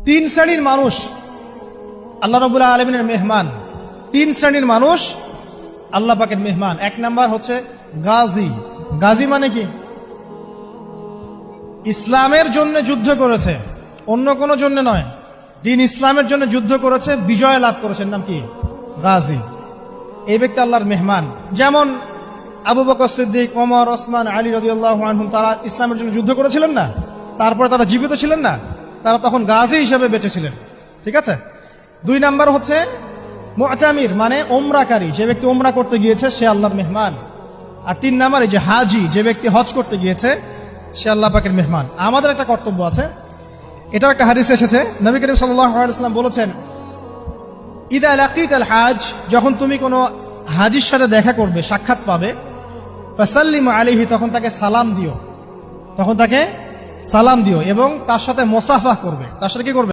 তিন শ্রেণীর মানুষ আল্লাহ রাব্বুল আলামিনের মেহমান। তিন শ্রেণীর মানুষ আল্লাহ পাকের মেহমান। এক নাম্বার হচ্ছে গাজী। গাজী মানে কি? ইসলামের জন্য যুদ্ধ করেছে, অন্য কোনো জন্য নয়, দিন ইসলামের জন্য যুদ্ধ করেছে, বিজয় লাভ করেছেন, নাম কি? গাজী। এই ব্যক্তি আল্লাহর মেহমান। যেমন আবু বকর সিদ্দিক, ওমর, ওসমান, আলী রাদিয়াল্লাহু আনহুম, তারা ইসলামের জন্য যুদ্ধ করেছিলেন না? তারপরে তারা জীবিত ছিলেন না? তারা তখন গাজী হিসেবে বেঁচে ছিলেন। ঠিক আছে। দুই নাম্বার হচ্ছে মুতামির, মানে ওমরাকারী, যে ব্যক্তি ওমরা করতে গিয়েছে সে আল্লাহর মেহমান। আর তিন নাম্বার এই যে হাজি, যে ব্যক্তি হজ করতে গিয়েছে সে আল্লাহ পাকের মেহমান। আমাদের একটা কর্তব্য আছে, এটাও একটা হাদিসে এসেছে। নবী করিম সাল্লাল্লাহু আলাইহি ওয়াসাল্লাম বলেছেন, ইদা লাকিতাল হাজ, যখন তুমি কোনো হাজির সাথে দেখা করবে, সাক্ষাৎ পাবে, ফাসাল্লিমু আলাইহি, তখন তাকে সালাম দিও, এবং তার সাথে মুসাফাহ করবে। তার সাথে কি করবে?